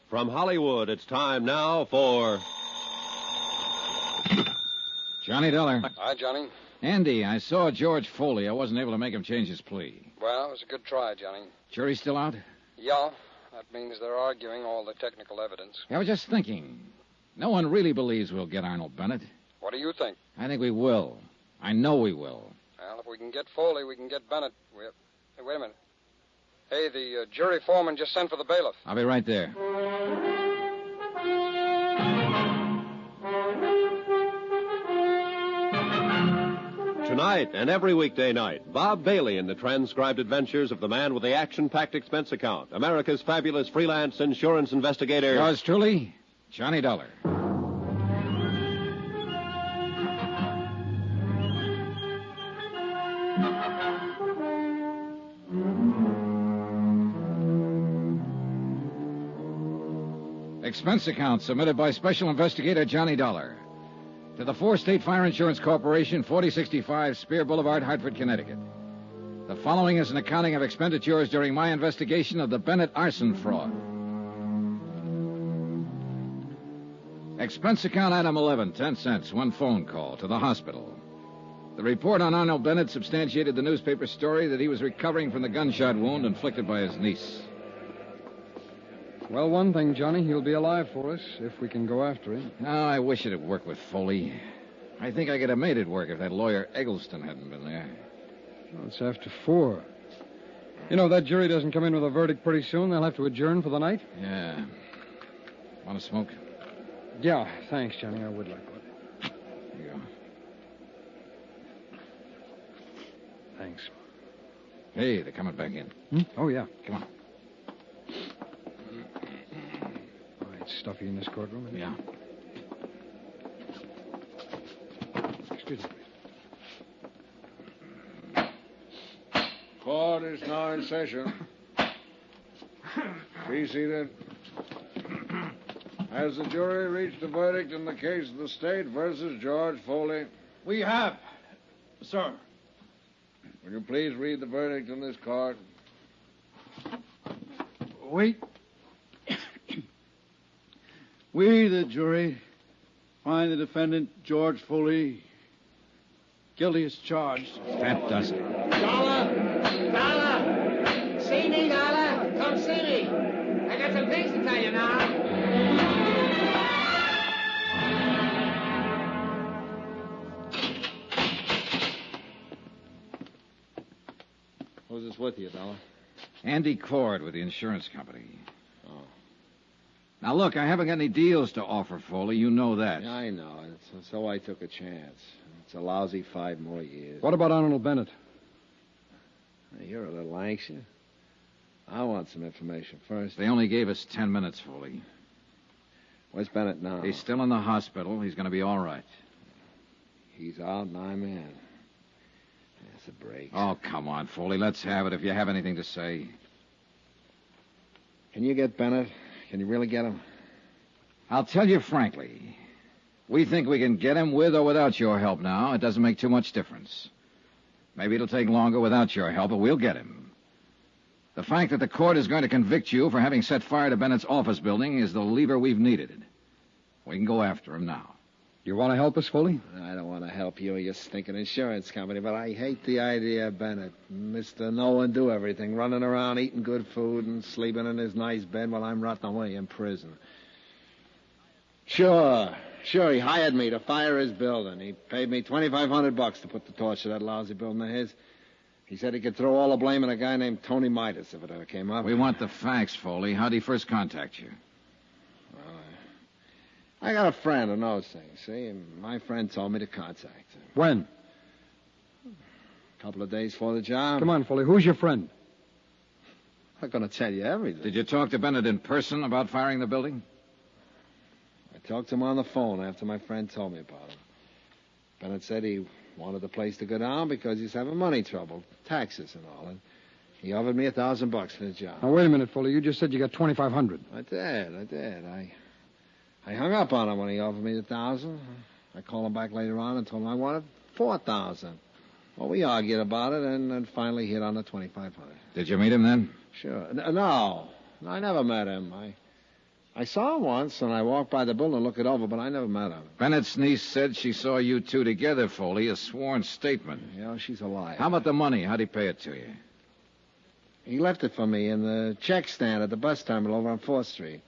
From Hollywood, it's time now for... Johnny Dollar. Hi, Johnny. Andy, I saw George Foley. I wasn't able to make him change his plea. Well, it was a good try, Johnny. Jury still out? Yeah, that means they're arguing all the technical evidence. I was just thinking. No one really believes we'll get Arnold Bennett. What do you think? I think we will. I know we will. Well, if we can get Foley, we can get Bennett. Hey, wait a minute. Hey, the jury foreman just sent for the bailiff. I'll be right there. Tonight and every weekday night, Bob Bailey in the transcribed adventures of the man with the action-packed expense account, America's fabulous freelance insurance investigator. Yours truly, Johnny Dollar. Expense account submitted by Special Investigator Johnny Dollar to the Four State Fire Insurance Corporation, 4065 Spear Boulevard, Hartford, Connecticut. The following is an accounting of expenditures during my investigation of the Bennett arson fraud. Expense account item 11, 10 cents, one phone call to the hospital. The report on Arnold Bennett substantiated the newspaper story that he was recovering from the gunshot wound inflicted by his niece. Well, one thing, Johnny, he'll be alive for us if we can go after him. Oh, I wish it'd work with Foley. I think I could have made it work if that lawyer Eggleston hadn't been there. Well, it's after 4. You know, if that jury doesn't come in with a verdict pretty soon, they'll have to adjourn for the night. Yeah. Want to smoke? Yeah, thanks, Johnny. I would like one. Here you go. Thanks. Hey, they're coming back in. Oh, yeah. Come on. It's stuffy in this courtroom. Isn't it? Yeah. Excuse me. Court is now in session. Be seated. Has the jury reached a verdict in the case of the state versus George Foley? We have, sir. Will you please read the verdict in this court? Wait. We, the jury, find the defendant, George Foley, guilty as charged. That does it. Dollar! See me, Dollar? Come see me. I got some things to tell you now. Who's this with you, Dollar? Andy Cord with the insurance company. Now, look, I haven't got any deals to offer, Foley. You know that. Yeah, I know. So I took a chance. It's a lousy 5 more years. What about Arnold Bennett? You're a little anxious. I want some information first. They only gave us 10 minutes, Foley. Where's Bennett now? He's still in the hospital. He's going to be all right. He's out and I'm in. That's a break. Oh, come on, Foley. Let's have it if you have anything to say. Can you get Bennett? Can you really get him? I'll tell you frankly. We think we can get him with or without your help now. It doesn't make too much difference. Maybe it'll take longer without your help, but we'll get him. The fact that the court is going to convict you for having set fire to Bennett's office building is the lever we've needed. We can go after him now. You want to help us, Foley? I don't want to help you or your stinking insurance company, but I hate the idea of Bennett. Mr. No-one-do everything, running around eating good food and sleeping in his nice bed while I'm rotting away in prison. Sure, he hired me to fire his building. He paid me $2,500 to put the torch to that lousy building of his. He said he could throw all the blame on a guy named Tony Midas if it ever came up. We want the facts, Foley. How'd he first contact you? I got a friend who knows things, see? And my friend told me to contact him. When? A couple of days before the job. Come on, Foley. Who's your friend? I'm not going to tell you everything. Did you talk to Bennett in person about firing the building? I talked to him on the phone after my friend told me about him. Bennett said he wanted the place to go down because he's having money trouble, taxes and all. And he offered me $1,000 for the job. Now, wait a minute, Foley. You just said you got $2,500. I did. I hung up on him when he offered me the $1,000. I called him back later on and told him I wanted $4,000. Well, we argued about it and then finally hit on the $2,500. Did you meet him then? Sure. No, I never met him. I saw him once, and I walked by the building and looked it over, but I never met him. Bennett's niece said she saw you two together, Foley, a sworn statement. Yeah, she's a liar. How about the money? How'd he pay it to you? He left it for me in the check stand at the bus terminal over on 4th Street.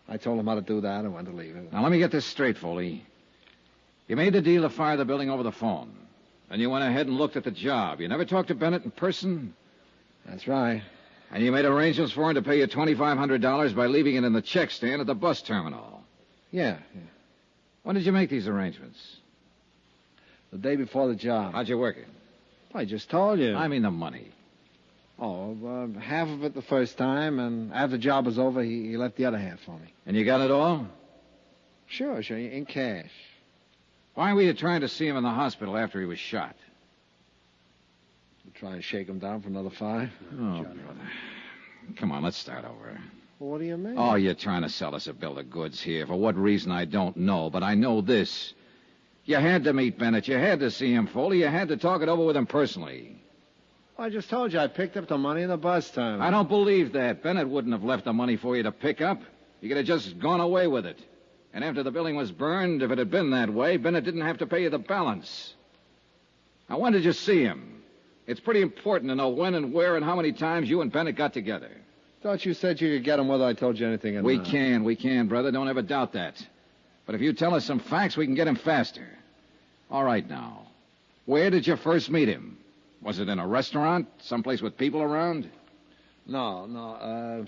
I told him how to do that and when to leave it. Now, let me get this straight, Foley. You made the deal to fire the building over the phone. Then you went ahead and looked at the job. You never talked to Bennett in person? That's right. And you made arrangements for him to pay you $2,500 by leaving it in the check stand at the bus terminal. Yeah. When did you make these arrangements? The day before the job. How'd you work it? I just told you. I mean the money. Half of it the first time, and after the job was over, he left the other half for me. And you got it all? Sure, in cash. Why were you trying to see him in the hospital after he was shot? Try and shake him down for another 5. Oh, brother. Come on, let's start over. Well, what do you mean? Oh, you're trying to sell us a bill of goods here. For what reason, I don't know, but I know this. You had to meet Bennett. You had to see him, Foley. You had to talk it over with him personally. I just told you I picked up the money in the bus terminal. I don't believe that. Bennett wouldn't have left the money for you to pick up. You could have just gone away with it. And after the building was burned, if it had been that way, Bennett didn't have to pay you the balance. Now, when did you see him? It's pretty important to know when and where and how many times you and Bennett got together. Thought you said you could get him whether I told you anything or not. We can, brother. Don't ever doubt that. But if you tell us some facts, we can get him faster. All right, now. Where did you first meet him? Was it in a restaurant? Someplace with people around? No.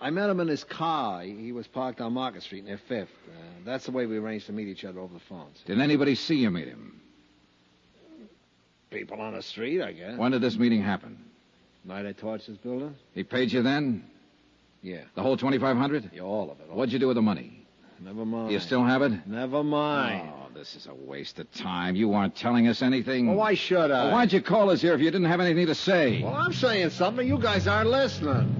I met him in his car. He was parked on Market Street near 5th. That's the way we arranged to meet each other over the phones. Did anybody see you meet him? People on the street, I guess. When did this meeting happen? Night I torched his building? He paid you then? Yeah. The whole $2,500? Yeah, all of it. What'd you do with the money? Never mind. Do you still have it? Never mind. Oh, this is a waste of time. You aren't telling us anything. Well, why should I? Well, why'd you call us here if you didn't have anything to say? Well, I'm saying something. You guys aren't listening.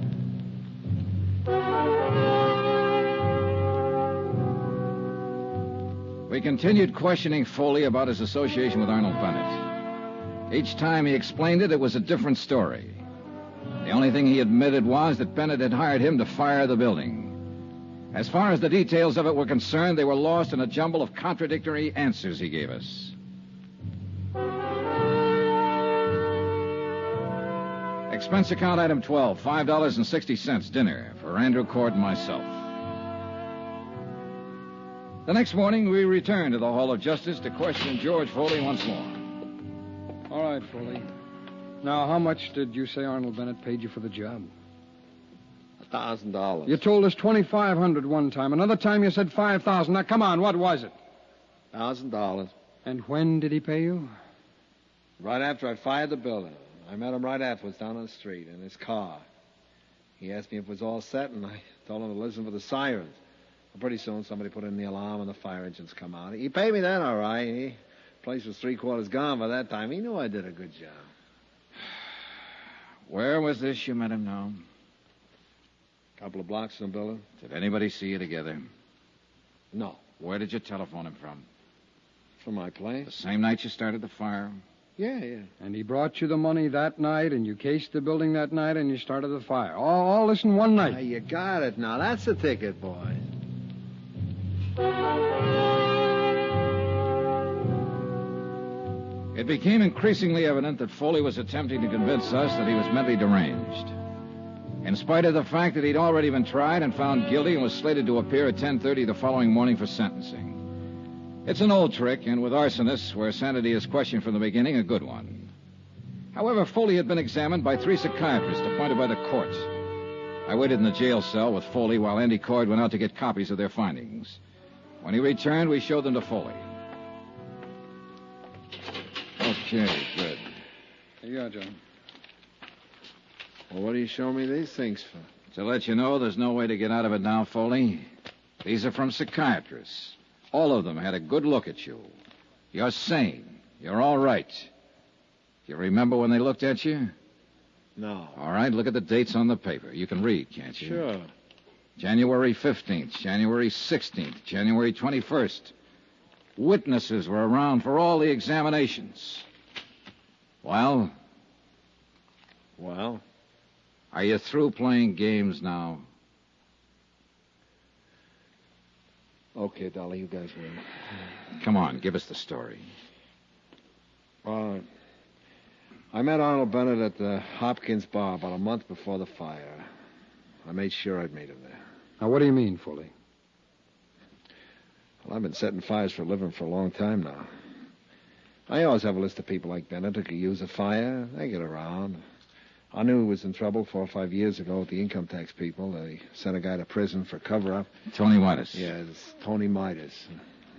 We continued questioning Foley about his association with Arnold Bennett. Each time he explained it, it was a different story. The only thing he admitted was that Bennett had hired him to fire the building. As far as the details of it were concerned, they were lost in a jumble of contradictory answers he gave us. Expense account item 12, $5.60, dinner for Andrew Cord and myself. The next morning, we returned to the Hall of Justice to question George Foley once more. All right, Foley. Now, how much did you say Arnold Bennett paid you for the job? $1,000. You told us $2,500 one time. Another time you said $5,000. Now, come on, what was it? $1,000. And when did he pay you? Right after I fired the building. I met him right afterwards down on the street in his car. He asked me if it was all set, and I told him to listen for the sirens. Well, pretty soon, somebody put in the alarm, and the fire engines come out. He paid me then, all right. The place was 3/4 gone by that time. He knew I did a good job. Where was this you met him now? A couple of blocks from the building. Did anybody see you together? No. Where did you telephone him from? From my place. The same night you started the fire? Yeah. And he brought you the money that night, and you cased the building that night, and you started the fire. All this in one night. Now, you got it now. That's the ticket, boys. It became increasingly evident that Foley was attempting to convince us that he was mentally deranged. In spite of the fact that he'd already been tried and found guilty and was slated to appear at 10:30 the following morning for sentencing. It's an old trick, and with arsonists, where sanity is questioned from the beginning, a good one. However, Foley had been examined by 3 psychiatrists appointed by the court. I waited in the jail cell with Foley while Andy Cord went out to get copies of their findings. When he returned, we showed them to Foley. Okay, good. Here you are, John. Well, what do you show me these things for? To let you know there's no way to get out of it now, Foley. These are from psychiatrists. All of them had a good look at you. You're sane. You're all right. Do you remember when they looked at you? No. All right, look at the dates on the paper. You can read, can't you? Sure. January 15th, January 16th, January 21st. Witnesses were around for all the examinations. Well? Well? Are you through playing games now? Okay, Dolly, you guys win. Come on, give us the story. I met Arnold Bennett at the Hopkins bar about a month before the fire. I made sure I'd meet him there. Now, what do you mean, Foley? Well, I've been setting fires for a living for a long time now. I always have a list of people like Bennett who could use a fire. They get around. I knew he was in trouble 4 or 5 years ago with the income tax people. They sent a guy to prison for cover-up. Tony Midas. Yeah, it's Tony Midas.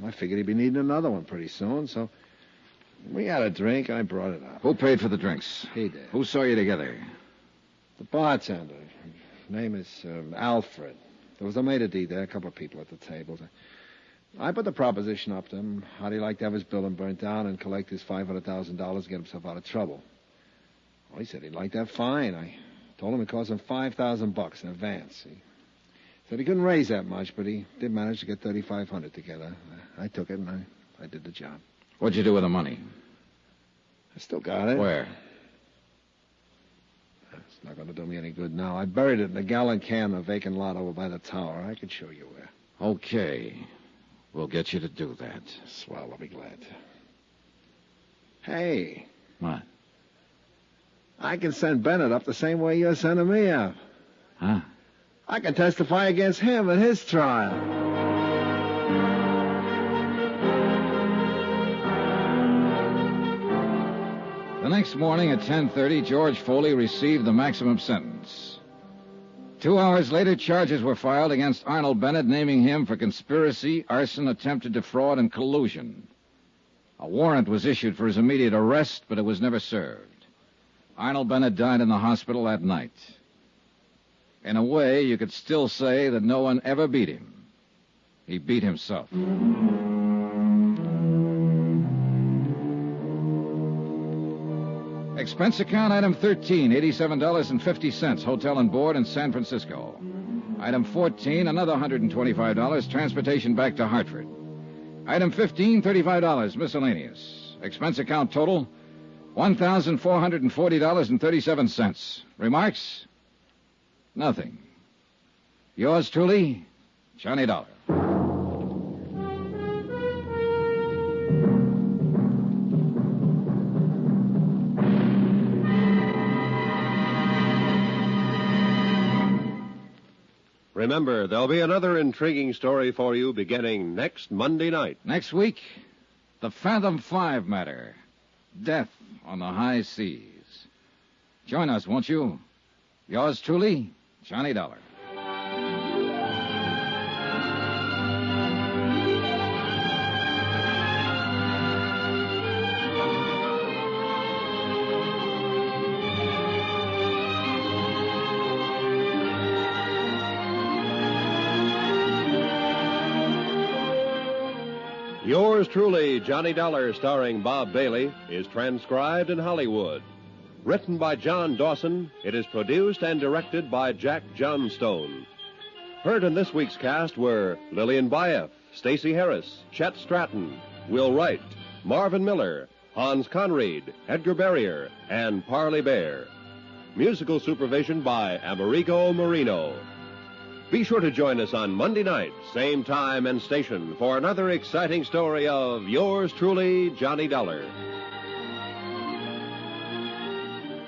I figured he'd be needing another one pretty soon, so we had a drink, and I brought it up. Who paid for the drinks? He did. Who saw you together? The bartender. His name is Alfred. There was a maitre d' there, a couple of people at the table. I put the proposition up to him. How'd he like to have his building burnt down and collect his $500,000 to get himself out of trouble? Well, he said he'd like that fine. I told him it cost him $5,000 in advance. He said he couldn't raise that much, but he did manage to get $3,500 together. I took it, and I did the job. What'd you do with the money? I still got it. Where? It's not going to do me any good now. I buried it in a gallon can in a vacant lot over by the tower. I could show you where. Okay. We'll get you to do that. Swell, I'll be glad. Hey. What? I can send Bennett up the same way you're sending me up. Huh? I can testify against him at his trial. The next morning at 10:30, George Foley received the maximum sentence. 2 hours later, charges were filed against Arnold Bennett, naming him for conspiracy, arson, attempted defraud, and collusion. A warrant was issued for his immediate arrest, but it was never served. Arnold Bennett died in the hospital that night. In a way, you could still say that no one ever beat him. He beat himself. Expense account item 13, $87.50, hotel and board in San Francisco. Item 14, another $125, transportation back to Hartford. Item 15, $35, miscellaneous. Expense account total, $1,440.37. Remarks? Nothing. Yours truly, Johnny Dollar. Remember, there'll be another intriguing story for you beginning next Monday night. Next week, the Fathom 5 matter. Death on the high seas. Join us, won't you? Yours truly, Johnny Dollar. Yours truly, Johnny Dollar, starring Bob Bailey, is transcribed in Hollywood. Written by John Dawson, it is produced and directed by Jack Johnstone. Heard in this week's cast were Lillian Baeff, Stacey Harris, Chet Stratton, Will Wright, Marvin Miller, Hans Conried, Edgar Barrier, and Parley Bear. Musical supervision by Amerigo Marino. Be sure to join us on Monday night, same time and station, for another exciting story of yours truly, Johnny Dollar.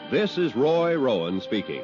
This is Roy Rowan speaking.